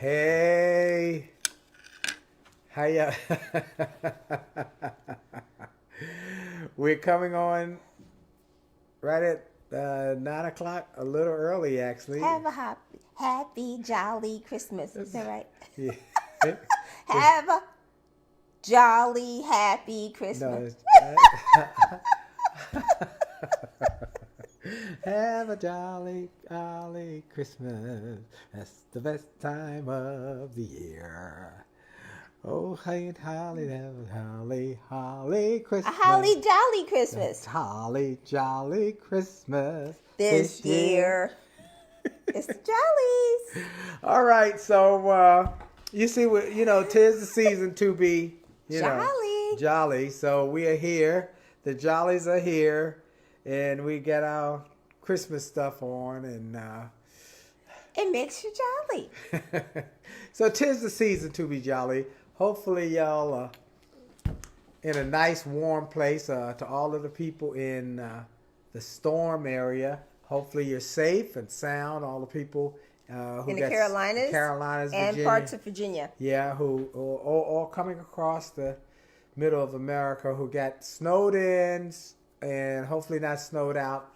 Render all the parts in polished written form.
Hey, how ya? We're coming on right at 9 o'clock, a little early actually. Have a happy, jolly Christmas. Is that right? Yeah. Have a jolly, happy No, Christmas. have a jolly, jolly Christmas. That's the best time of the year. Oh, holly, holly, holly, holly A Christmas. holly jolly Christmas Holly jolly Christmas this year. It's the Jollies. All right, so you see, tis the season to be, Jolly. jolly. So we are here. The Jollies are here, and we get our Christmas stuff on, and It makes you jolly. so tis the season to be jolly. Hopefully, y'all are in a nice warm place. To all of the people in the storm area, hopefully you're safe and sound. All the people who In the Carolinas, and Virginia, parts of Virginia. yeah, who all coming across the middle of America, who got snowed in and hopefully not snowed out.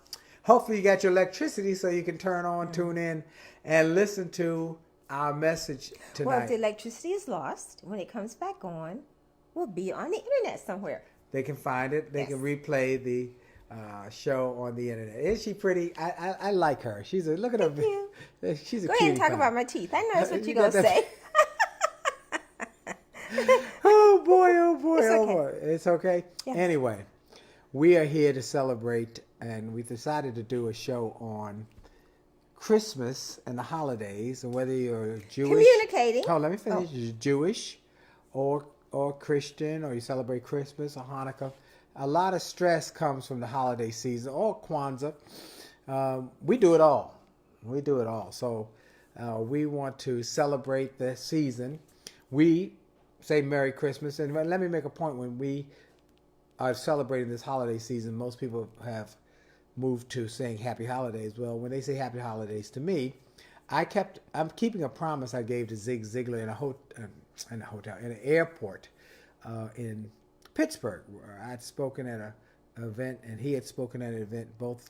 Hopefully you got your electricity so you can turn on, tune in, and listen to our message tonight. Well, if the electricity is lost, when it comes back on, we'll be on the internet somewhere. They can find it. They Yes. can replay the show on the internet. Is she pretty? I like her. She's a look at her. Thank you. She's a Go ahead and cutie talk pie. about my teeth. I know that's what You you're going got to that- say. Oh boy! Oh boy! It's Oh okay. boy! It's okay. Yes. Anyway, we are here to celebrate, and we decided to do a show on Christmas and the holidays, and whether you're Jewish. Communicating. Oh, let me finish. You're Jewish, or Christian, or you celebrate Christmas or Hanukkah. A lot of stress comes from the holiday season or Kwanzaa. We do it all. We do it all. So we want to celebrate the season. We say Merry Christmas. And let me make a point. When we are celebrating this holiday season, most people have moved to saying Happy Holidays. Well, when they say Happy Holidays to me, I'm keeping a promise I gave to Zig Ziglar in an airport in Pittsburgh, where I'd spoken at an event, and he had spoken at an event both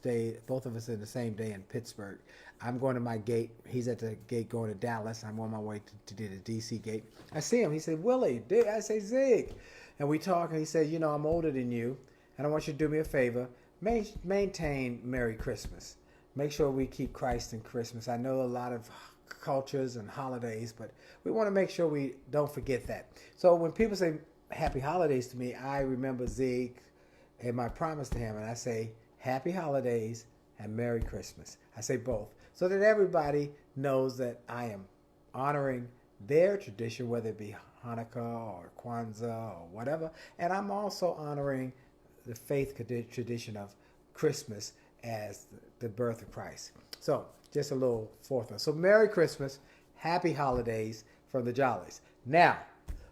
of us in the same day in Pittsburgh. I'm going to my gate. He's at the gate going to Dallas. I'm on my way to the DC gate. I see him. He said, Willie. I say, Zig. And we talk, and he said, I'm older than you, and I want you to do me a favor. Maintain Merry Christmas. Make sure we keep Christ in Christmas. I know a lot of cultures and holidays, but we want to make sure we don't forget that. So when people say Happy Holidays to me, I remember Zig and my promise to him, and I say Happy Holidays and Merry Christmas. I say both, so that everybody knows that I am honoring their tradition, whether it be Hanukkah or Kwanzaa or whatever, and I'm also honoring the faith tradition of Christmas as the birth of Christ. So just a little forethought. So Merry Christmas, Happy Holidays from the Jollies. Now,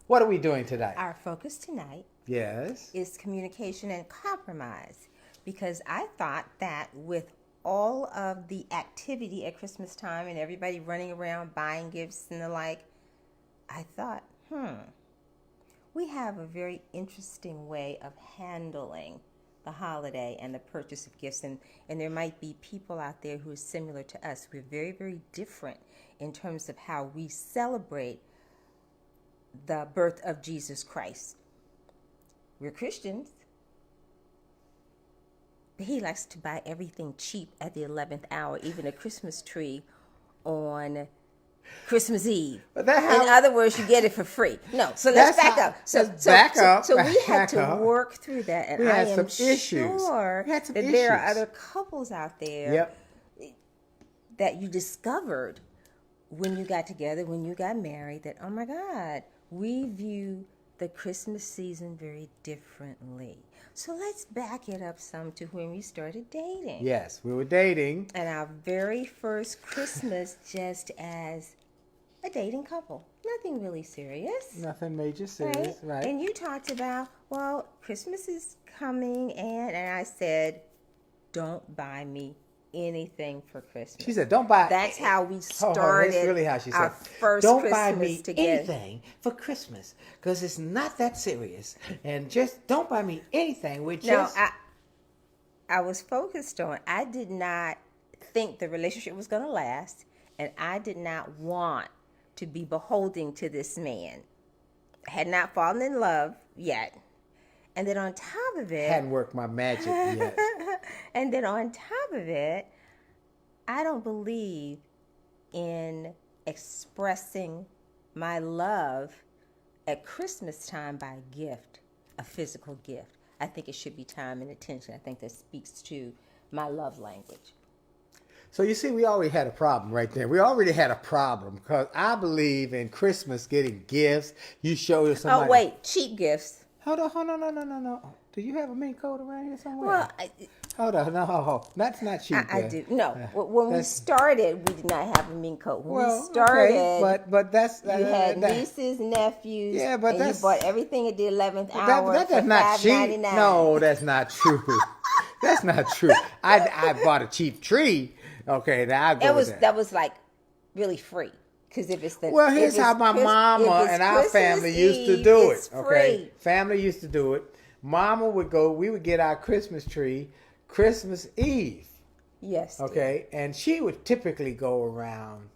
what are we doing today? Our focus tonight Yes. is communication and compromise, because I thought that with all of the activity at Christmas time and everybody running around buying gifts and the like, I thought, we have a very interesting way of handling the holiday and the purchase of gifts, and there might be people out there who are similar to us. We're very, very different in terms of how we celebrate the birth of Jesus Christ. We're Christians, but he likes to buy everything cheap at the 11th hour, even a Christmas tree on Christmas Eve. But that In other words, you get it for free. No, so let's back up. So we had to work through that, and I am sure that there are other couples out there that you discovered when you got together, when you got married, that, oh my God, we view the Christmas season very differently. So let's back it up some to when we started dating. Yes, we were dating. And our very first Christmas just as a dating couple. Nothing really serious. Nothing major serious, right? And you talked about, well, Christmas is coming, and I said, don't buy me anything for Christmas. She said, "Don't buy." That's how we Hold started. That's really how she our said. first Don't Christmas buy me together. anything for Christmas because it's not that serious, and just don't buy me anything. We just I was focused on. I did not think the relationship was going to last, and I did not want to be beholden to this man. I had not fallen in love yet. And then on top of it... hadn't worked my magic yet. And then on top of it, I don't believe in expressing my love at Christmas time by a gift, a physical gift. I think it should be time and attention. I think that speaks to my love language. So you see, we already had a problem right there. We already had a problem because I believe in Christmas getting gifts. You show somebody. Oh, wait, cheap gifts. Hold on, no. Do you have a mink coat around here somewhere? Well, hold on, no, that's not cheap. I do. No, when we started, we did not have a mink coat. When we started, okay, but that's you had nieces, nephews. Yeah, but and you bought everything at the 11th hour. That's not cheap. No, that's not true. That's not true. I bought a cheap tree. Okay, now I go with that. That was like really free. Because if it's here's how my mama and our family used to do it. Okay, family used to do it. Mama would go. We would get our Christmas tree Christmas Eve. Yes. Okay, and she would typically go around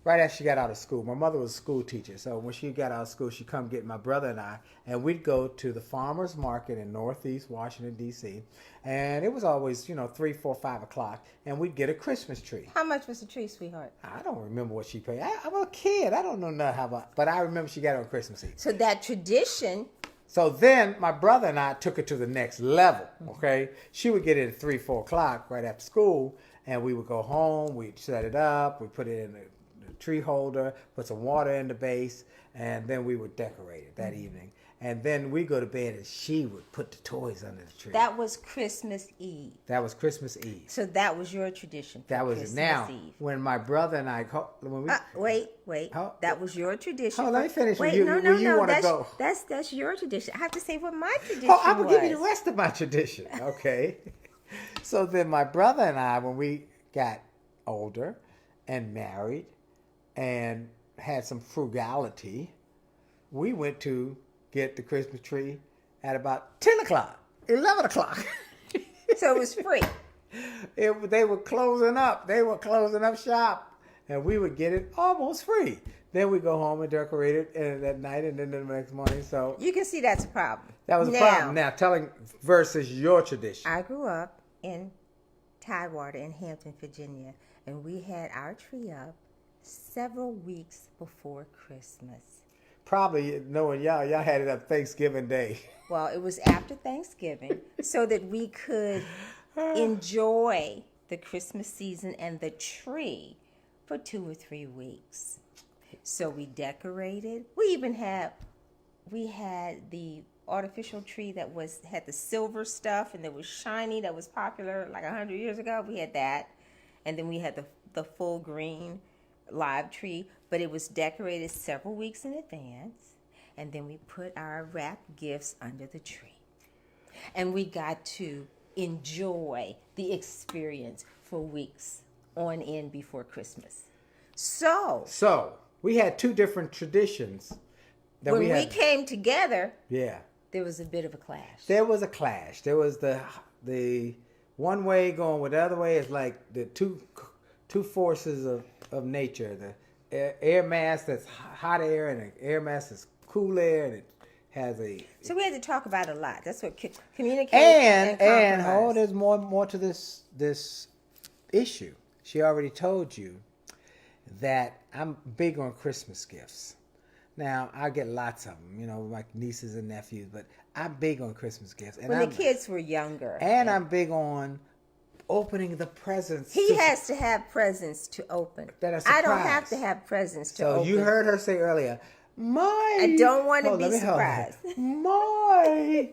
right after she got out of school. My mother was a school teacher, so when she got out of school, she'd come get my brother and I, and we'd go to the farmers market in Northeast Washington, D.C., and it was always, 3, 4, 5 o'clock, and we'd get a Christmas tree. How much was the tree, sweetheart? I don't remember what she paid. I'm a kid. I don't know nothing about, but I remember she got it on Christmas Eve. So that tradition... So then my brother and I took it to the next level, okay? She would get it at 3, 4 o'clock right after school, and we would go home, we'd set it up, we'd put it in the tree holder, put some water in the base, and then we would decorate it that evening. And then we go to bed and she would put the toys under the tree. That was Christmas Eve. That was Christmas Eve. So that was your tradition. That was Christmas now Eve. When my brother and I wait. That was your tradition. Oh, let me finish. Wait, you no. want to go. That's your tradition. I have to say what my tradition Oh, I'm was. gonna give you the rest of my tradition. Okay. So then my brother and I, when we got older and married and had some frugality, we went to get the Christmas tree at about 10 o'clock, 11 o'clock. So it was free. They were closing up. They were closing up shop. And we would get it almost free. Then we go home and decorate it that night and then the next morning. So you can see that's a problem. That was a problem. Now, telling versus your tradition. I grew up in Tidewater in Hampton, Virginia. And we had our tree up several weeks before Christmas. Probably knowing y'all had it up Thanksgiving Day. Well, it was after Thanksgiving so that we could enjoy the Christmas season and the tree for 2 or 3 weeks. So we decorated. We had the artificial tree that had the silver stuff and that was shiny, that was popular like 100 years ago. We had that. And then we had the full green live tree, but it was decorated several weeks in advance, and then we put our wrapped gifts under the tree, and we got to enjoy the experience for weeks on end before Christmas. So we had 2 different traditions. When we came together, yeah, there was a bit of a clash. There was a clash. There was the one way going with the other way. Is like the two forces of nature, the air mass that's hot air and an air mass that's cool air, and it has a... So we had to talk about a lot. That's what communication and there's more to this issue. She already told you that I'm big on Christmas gifts. Now, I get lots of them, like nieces and nephews, but I'm big on Christmas gifts. And when the kids were younger. And I'm big on opening the presents. He has to have presents to open. I don't have to have presents to open. So you heard her say earlier, I don't want to be surprised. My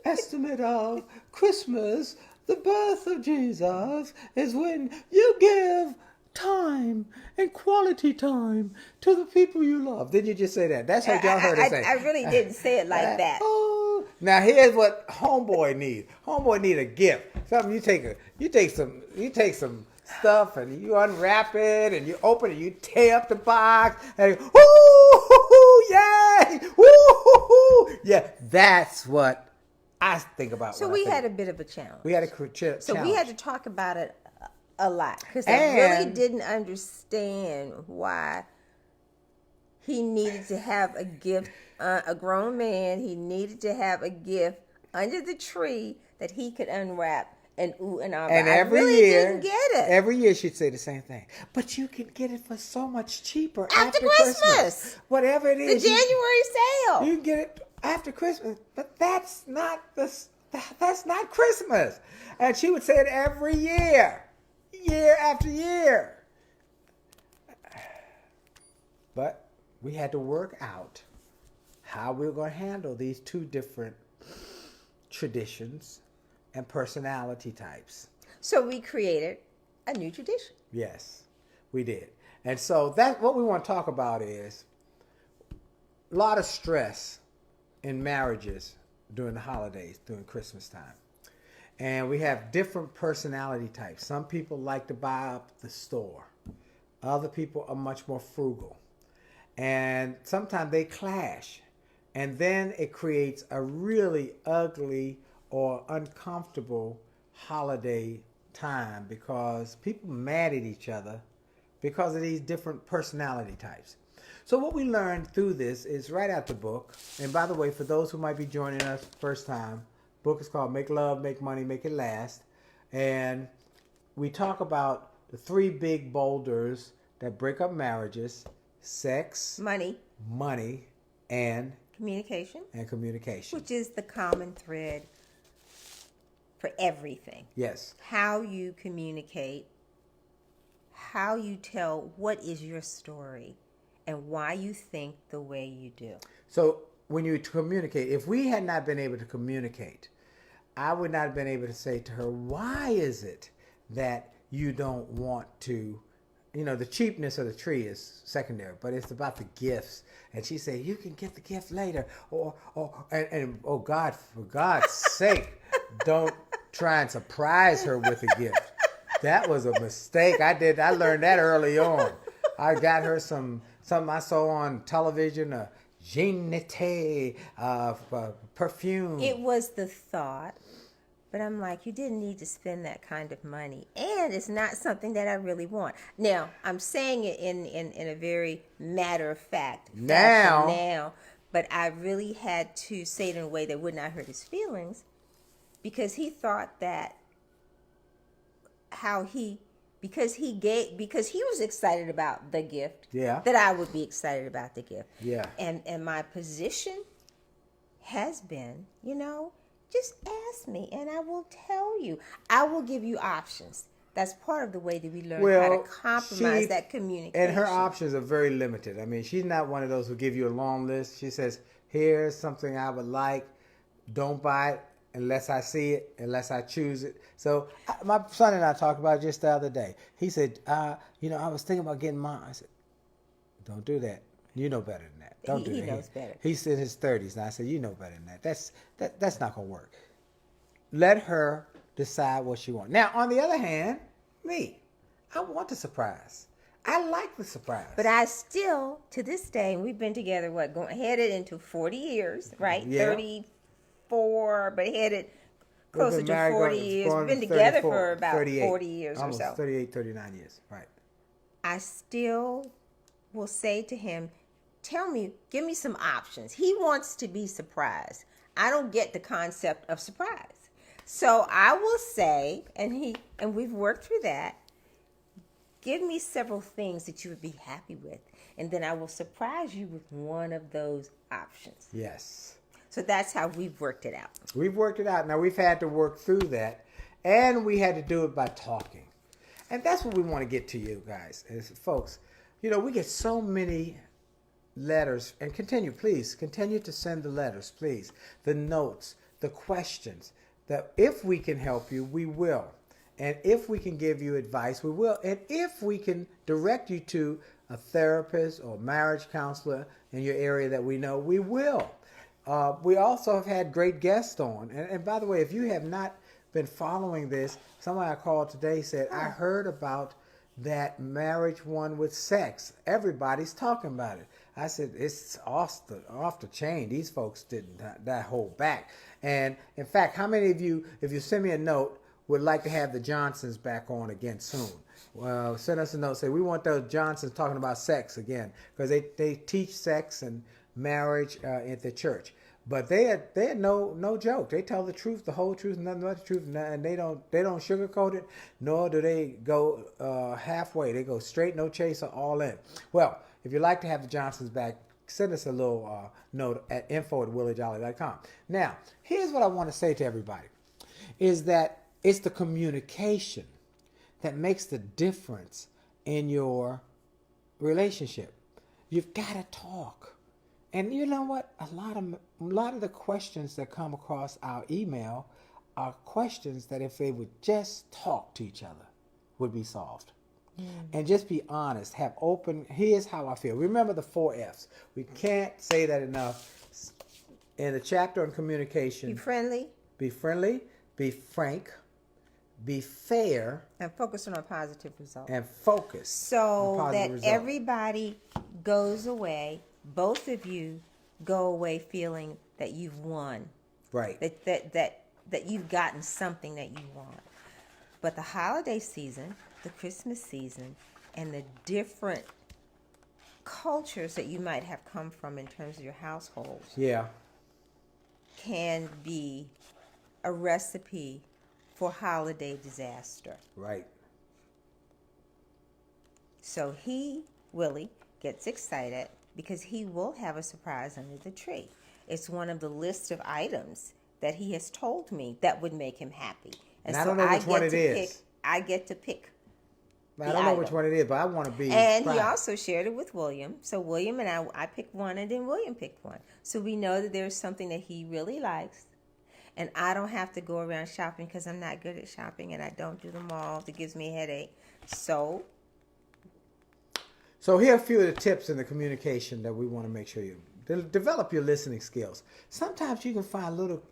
estimate of Christmas, the birth of Jesus, is when you give time time and quality time to the people you love. Did you just say that? That's what y'all heard us say. I really didn't say it like that. Oh, now here's what homeboy needs. Homeboy need a gift. Something you take some stuff and you unwrap it and you open it, you tear up the box and woo, yay, woo, yeah. That's what I think about. So we had a bit of a challenge. We had a challenge. So we had to talk about it a lot because I really didn't understand why he needed to have a gift. A grown man, he needed to have a gift under the tree that he could unwrap and ooh and ah. And every year, didn't get it. Every year she'd say the same thing. But you can get it for so much cheaper after Christmas. Whatever it is, the January sale. You can get it after Christmas, but that's not Christmas. And she would say it every year after year. But we had to work out how we were going to handle these two different traditions and personality types. So we created a new tradition. Yes, we did. And so that's what we want to talk about is a lot of stress in marriages during the holidays, during Christmas time. And we have different personality types. Some people like to buy up the store. Other people are much more frugal. And sometimes they clash. And then it creates a really ugly or uncomfortable holiday time because people are mad at each other because of these different personality types. So what we learned through this is right out the book. And by the way, for those who might be joining us first time, book is called Make Love, Make Money, Make It Last. And we talk about the three big boulders that break up marriages: sex, money, and communication. Which is the common thread for everything. Yes. How you communicate, how you tell what is your story, and why you think the way you do. So when you communicate, if we had not been able to communicate, I would not have been able to say to her, why is it that you don't want to, the cheapness of the tree is secondary, but it's about the gifts. And she said, you can get the gift later. And oh God, for God's sake, don't try and surprise her with a gift. That was a mistake. I learned that early on. I got her something I saw on television, a Jeanette perfume. It was the thought, but I'm like, you didn't need to spend that kind of money. And it's not something that I really want. Now, I'm saying it in a very matter-of-fact fashion now, but I really had to say it in a way that would not hurt his feelings because he thought that because he was excited about the gift, that I would be excited about the gift. Yeah. And my position has been, just ask me and I will tell you. I will give you options. That's part of the way that we learn how to compromise that communication. And her options are very limited. I mean, she's not one of those who give you a long list. She says, here's something I would like. Don't buy it unless I see it, unless I choose it. So my son and I talked about it just the other day. He said, I was thinking about getting mine. I said, don't do that. You know better than that. Don't do that. He knows better. He's in his 30s. And I said, you know better than that. That's not going to work. Let her decide what she wants. Now, on the other hand, I want the surprise. I like the surprise. But I still, to this day, and we've been together, headed into 40 years, right? Yeah. 34, but headed closer to 40 years. We've been together for about 40 years or so. Almost 38, 39 years, right. I still will say to him, give me some options. He wants to be surprised. I don't get the concept of surprise. So I will say, and we've worked through that, give me several things that you would be happy with, and then I will surprise you with one of those options. Yes. So that's how we've worked it out. We've worked it out. Now, we've had to work through that, and we had to do it by talking. And that's what we want to get to you guys, is folks, we get so many letters, and continue to send the letters, please, the notes, the questions, that if we can help you, we will. And if we can give you advice, we will. And if we can direct you to a therapist or marriage counselor in your area that we know, we will. We also have had great guests on. And by the way, if you have not been following this, somebody I called today said, I heard about that marriage one with sex. Everybody's talking about it. I said, it's off the chain. These folks didn't that hold back. And in fact, how many of you, if you send me a note, would like to have the Johnsons back on again soon? Well, send us a note. Say, we want those Johnsons talking about sex again, because they teach sex and marriage at the church. But they're no joke. They tell the truth, the whole truth, nothing but the truth, and they don't sugarcoat it, nor do they go halfway. They go straight, no chaser, all in. Well, if you'd like to have the Johnsons back, send us a little note at info@williejolly.com. Now, here's what I want to say to everybody, is that it's the communication that makes the difference in your relationship. You've got to talk. And you know what? A lot of the questions that come across our email are questions that if they would just talk to each other would be solved. And just be honest, have open, here's how I feel. Remember the 4 F's. We can't say that enough. In the chapter on communication. Be friendly. Be friendly, be frank, be fair. And focus on a positive result. And focus. So that everybody goes away, both of you go away feeling that you've won. Right. That you've gotten something that you want. But the holiday season, the Christmas season, and the different cultures that you might have come from in terms of your household, can be a recipe for holiday disaster. Right. So Willie, gets excited because he will have a surprise under the tree. It's one of the list of items that he has told me that would make him happy. And I don't know which one it is. I get to pick. I don't know which one it is, but I want to be. And proud. He also shared it with William. So William and I picked one, and then William picked one. So we know that there's something that he really likes. And I don't have to go around shopping because I'm not good at shopping, and I don't do the malls. It gives me a headache. So here are a few of the tips in the communication that we want to make sure you develop your listening skills. Sometimes you can find little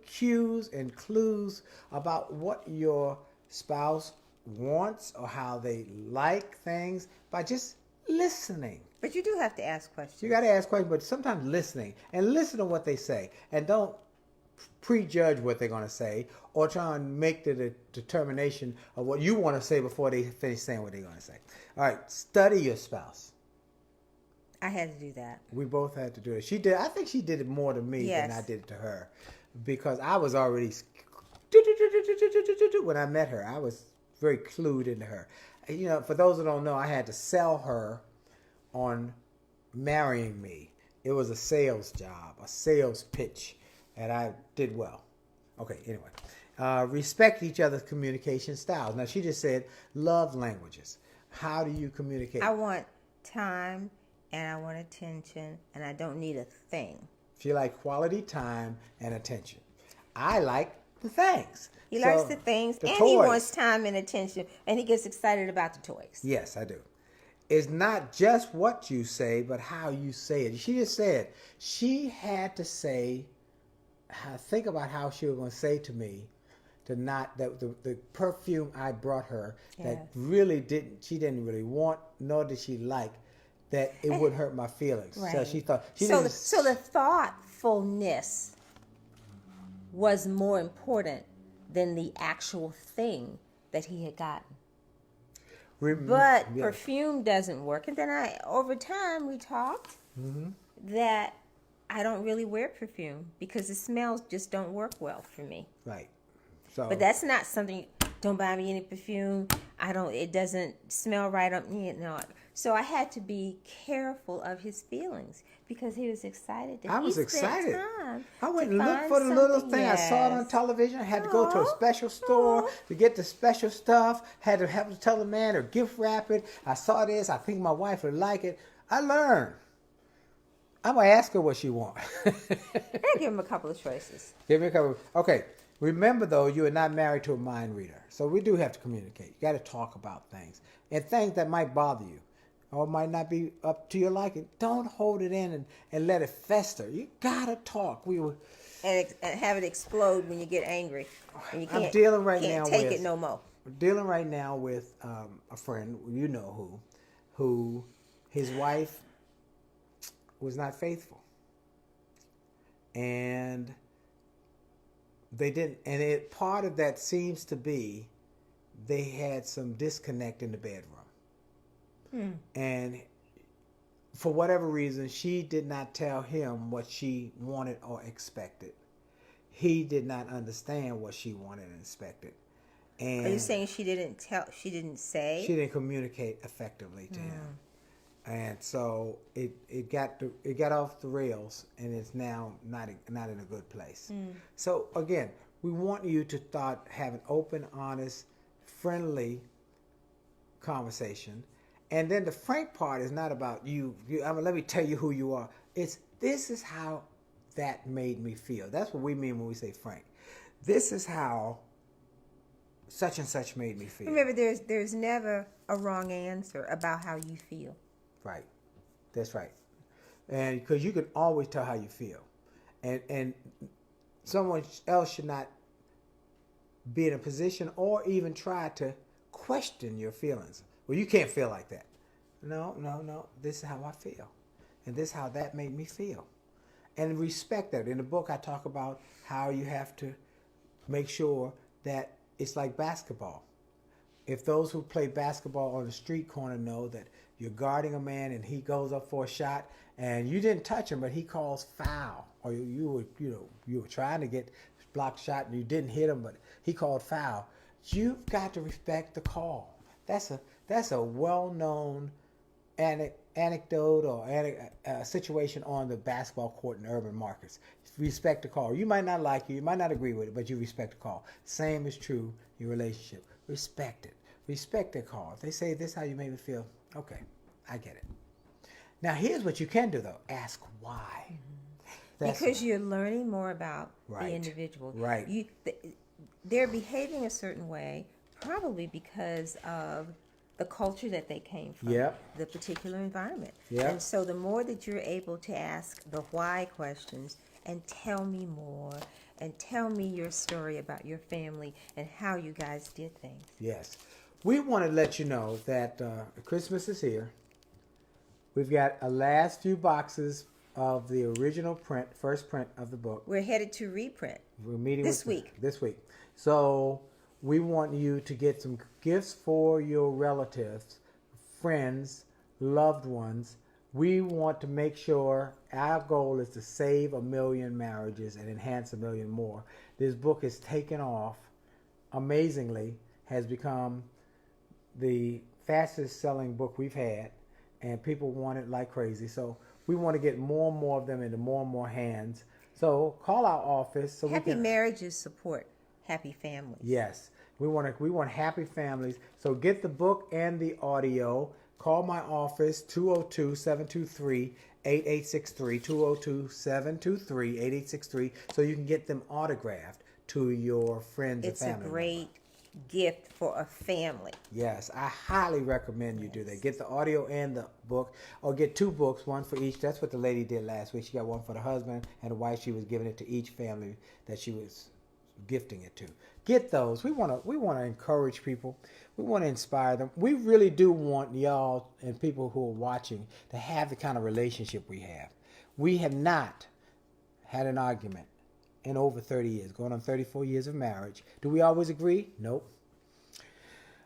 cues and clues about what your spouse wants or how they like things by just listening. But you do have to ask questions. You got to ask questions, but sometimes listening. And listen to what they say. And don't prejudge what they're going to say or try and make the determination of what you want to say before they finish saying what they're going to say. All right, study your spouse. I had to do that. We both had to do it. She did. I think she did it more to me than I did it to her, because I was already when I met her. I was very clued into her. You know, for those who don't know, I had to sell her on marrying me. It was a sales job, a sales pitch, and I did well. Okay, anyway. Respect each other's communication styles. Now, she just said love languages. How do you communicate? I want time, and I want attention, and I don't need a thing. She likes quality time and attention. I like the things. He likes the things, and toys. He wants time and attention, and he gets excited about the toys. Yes, I do. It's not just what you say, but how you say it. She just said she had to say, think about how she was going to say to me, the perfume I brought her that really she didn't really want, nor did she like, that it would hurt my feelings. Right. So she thought. So the thoughtfulness was more important than the actual thing that he had gotten. But perfume doesn't work. And then over time, we talked that I don't really wear perfume because the smells just don't work well for me. Right. So, but that's not something. Don't buy me any perfume. It doesn't smell right on me. No. So I had to be careful of his feelings because he was excited. I was excited. I went and looked for the little thing. Yes. I saw it on television. I had to go to a special store to get the special stuff. Had to have to tell the man or gift wrap it. I saw this. I think my wife would like it. I learned. I'm going to ask her what she wants. Give him a couple of choices. Give me a couple. Okay. Remember, though, you are not married to a mind reader. So we do have to communicate. You got to talk about things. And things that might bother you or might not be up to your liking. Don't hold it in and let it fester. You got to talk. And have it explode when you get angry. And you I'm dealing right can't now take with, it no more. I'm dealing right now with a friend, you know who his wife was not faithful. And they didn't, and part of that seems to be they had some disconnect in the bedroom. And for whatever reason, she did not tell him what she wanted or expected. He did not understand what she wanted and expected. And Are you saying she didn't say? she didn't communicate effectively to him. And so it got off the rails, and it's now not in a good place. So again, we want you to start having open, honest, friendly conversation. And then the frank part is not about you. Let me tell you who you are. This is how that made me feel. That's what we mean when we say frank. This is how such and such made me feel. Remember, there's never a wrong answer about how you feel. Right. That's right. And because you can always tell how you feel. And someone else should not be in a position or even try to question your feelings. Well, you can't feel like that. No. This is how I feel. And this is how that made me feel. And respect that. In the book, I talk about how you have to make sure that it's like basketball. If those who play basketball on the street corner know that you're guarding a man and he goes up for a shot and you didn't touch him, but he calls foul, or you were trying to get blocked shot and you didn't hit him, but he called foul. You've got to respect the call. That's a well-known anecdote or situation on the basketball court in urban markets. Respect the call. You might not like it, you might not agree with it, but you respect the call. Same is true in your relationship. Respect it. Respect their call. If they say, this is how you made me feel, okay, I get it. Now, here's what you can do, though. Ask why. Because you're learning more about the individual. Right. They're behaving a certain way, probably because of the culture that they came from, the particular environment. And so the more that you're able to ask the why questions and tell me more and tell me your story about your family and how you guys did things. Yes. We want to let you know that Christmas is here. We've got a last few boxes of the original first print of the book. We're headed to reprint. We're meeting this week. So we want you to get some gifts for your relatives, friends, loved ones. We want to make sure our goal is to save 1 million marriages and enhance 1 million more. This book is taken off amazingly, has become the fastest selling book we've had, and people want it like crazy. So we want to get more and more of them into more and more hands. So call our office. So happy marriages support happy families. Yes. We want happy families. So get the book and the audio. Call my office, 202-723-8863, 202-723-8863, so you can get them autographed to your friends and family. It's a great gift for a family. Yes, I highly recommend you do that. Get the audio and the book, or get 2 books, one for each. That's what the lady did last week. She got one for the husband and the wife. She was giving it to each family that she was gifting it to. Get those. We want to encourage people. We want to inspire them. We really do want y'all and people who are watching to have the kind of relationship we have. We have not had an argument in over 30 years, going on 34 years of marriage. Do we always agree? Nope.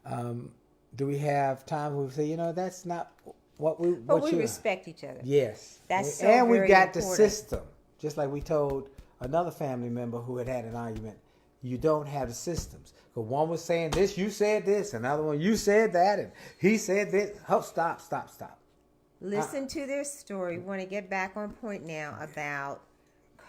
Do we have times where we say, that's not what we... But we respect each other. Yes. That's so and we've very got important. The system. Just like we told another family member who had an argument, you don't have the systems. Because one was saying this, you said this, another one, you said that, and he said this. Oh, stop. Listen to their story. We want to get back on point now about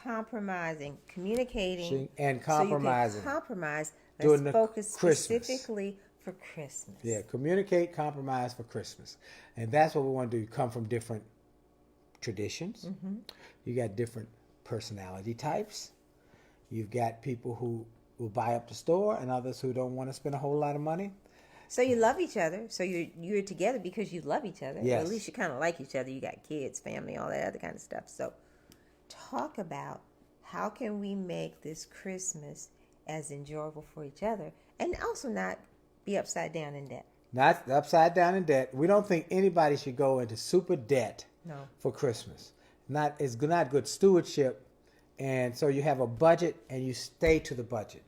compromising, communicating, and compromising. So you can compromise. During Let's focus specifically for Christmas. Yeah, communicate, compromise for Christmas. And that's what we want to do. Come from different traditions. Mm-hmm. You got different personality types. You've got people who will buy up the store, and others who don't want to spend a whole lot of money. So you love each other. So you're together because you love each other. Yes. Or at least you kind of like each other. You got kids, family, all that other kind of stuff. So talk about how can we make this Christmas as enjoyable for each other and also not be upside down in debt. Not upside down in debt. We don't think anybody should go into super debt for Christmas. It's not good stewardship. And so you have a budget and you stay to the budget.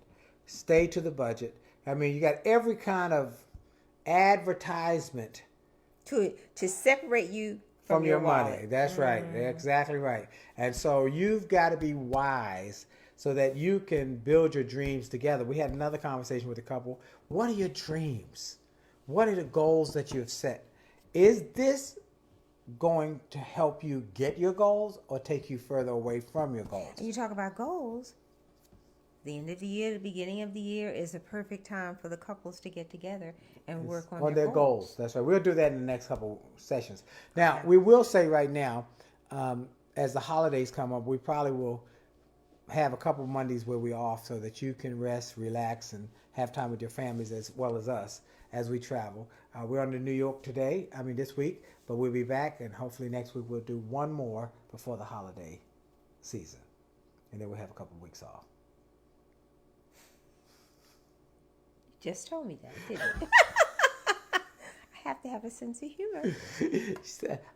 Stay to the budget. I mean, you got every kind of advertisement to separate you from your wallet. money. That's right. That's exactly right. And so you've got to be wise so that you can build your dreams together. We had another conversation with a couple. What are your dreams? What are the goals that you have set? Is this going to help you get your goals or take you further away from your goals? And you talk about goals. The end of the year, the beginning of the year is a perfect time for the couples to get together and work on their goals. That's right. We'll do that in the next couple sessions. Now, we will say right now, as the holidays come up, we probably will have a couple Mondays where we're off so that you can rest, relax, and have time with your families as well as us as we travel. We're on to New York this week, but we'll be back, and hopefully next week we'll do one more before the holiday season. And then we'll have a couple weeks off. You just told me that, didn't you? I have to have a sense of humor.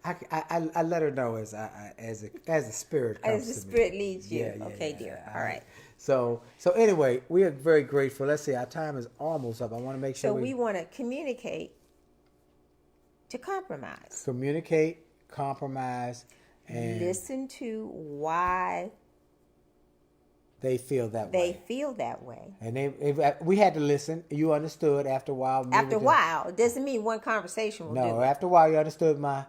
I let her know as the spirit comes as the to spirit me. leads you. Okay, dear. All right. So anyway, we are very grateful. Let's see, our time is almost up. I want to make sure we want to communicate to compromise. Communicate, compromise, and listen to why they feel that way. And we had to listen. You understood after a while. After a while. It doesn't mean one conversation will do it. No, after a while you understood my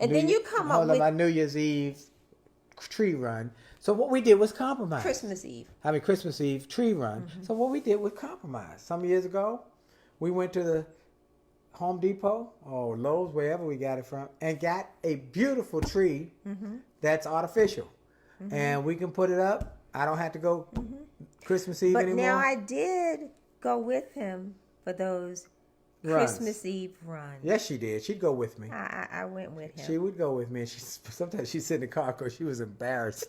and then you come up with my New Year's Eve tree run. So what we did was compromise. Christmas Eve tree run. Mm-hmm. So what we did was compromise. Some years ago, we went to the Home Depot or Lowe's, wherever we got it from, and got a beautiful tree that's artificial. Mm-hmm. And we can put it up. I don't have to go Christmas Eve anymore. But now I did go with him for those Christmas Eve runs. Yes, she did. She'd go with me. I went with him. She would go with me. And sometimes she'd sit in the car because she was embarrassed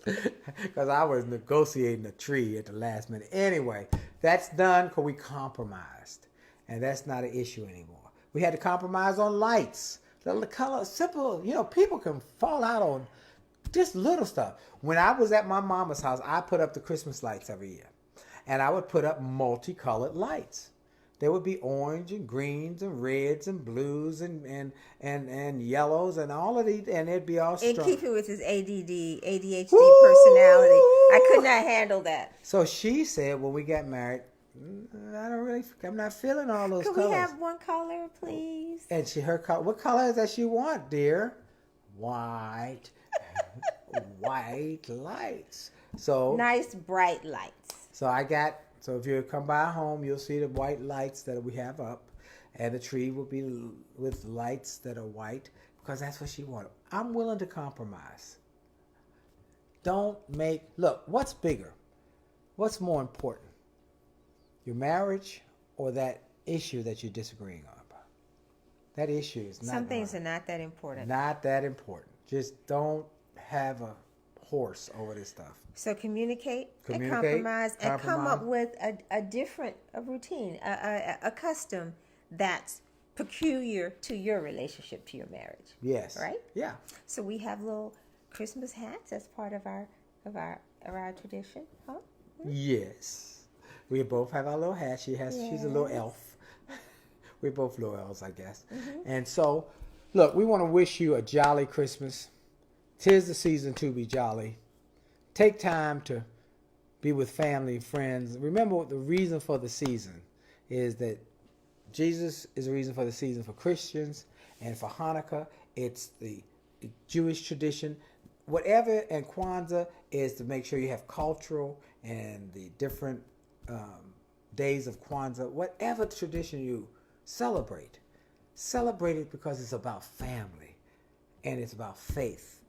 because I was negotiating a tree at the last minute. Anyway, that's done because we compromised. And that's not an issue anymore. We had to compromise on lights. The color, simple, people can fall out on just little stuff. When I was at my mama's house, I put up the Christmas lights every year. And I would put up multicolored lights. There would be orange and greens and reds and blues and yellows and all of these, and it'd be all strong. In keeping with his ADHD personality. I could not handle that. So she said when we got married, I'm not feeling all those colors. Can we have one color, please? And her color, what color does she want, dear? White. White lights. So nice bright lights. So if you come by home, you'll see the white lights that we have up, and the tree will be with lights that are white because that's what she wanted. I'm willing to compromise. Look, what's bigger? What's more important? Your marriage or that issue that you're disagreeing on about? That issue is not. Some things are not that important. Not that important. Just don't have a horse over this stuff. So communicate and compromise and come up with a different routine, a custom that's peculiar to your relationship, to your marriage. Yes. Right? Yeah. So we have little Christmas hats as part of our tradition, huh? Mm-hmm. Yes. We both have our little hats. She's a little elf. We're both little elves, I guess. Mm-hmm. And so, look, we want to wish you a jolly Christmas. 'Tis the season to be jolly. Take time to be with family and friends. Remember, the reason for the season is that Jesus is the reason for the season for Christians, and for Hanukkah, it's the Jewish tradition. Whatever, and Kwanzaa is to make sure you have cultural and the different days of Kwanzaa. Whatever tradition you celebrate it because it's about family, and it's about faith,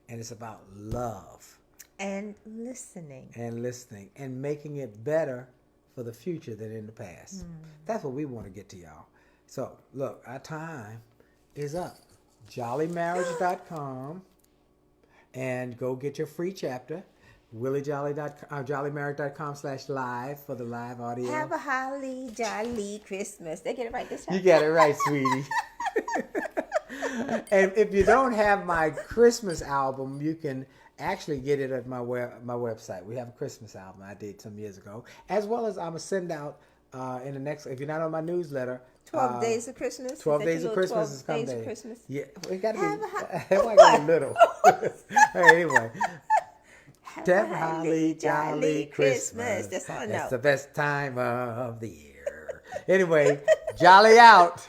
and it's about love. And listening. And making it better for the future than in the past. That's what we want to get to y'all. So, look, our time is up. JollyMarriage.com, and go get your free chapter. JollyMarriage.com/live for the live audio. Have a holly jolly Christmas. They get it right this time. You got it right, sweetie. And if you don't have my Christmas album, you can actually get it at my website. We have a Christmas album I did some years ago, as well as I'm gonna send out in the next. If you're not on my newsletter, 12 Days of Christmas. 12 Days of Christmas is coming. 12 Days of Christmas. Yeah, it got to be. It might be little. Anyway. Have a holly jolly Christmas. That's all I know. It's the best time of the year. Anyway, jolly out.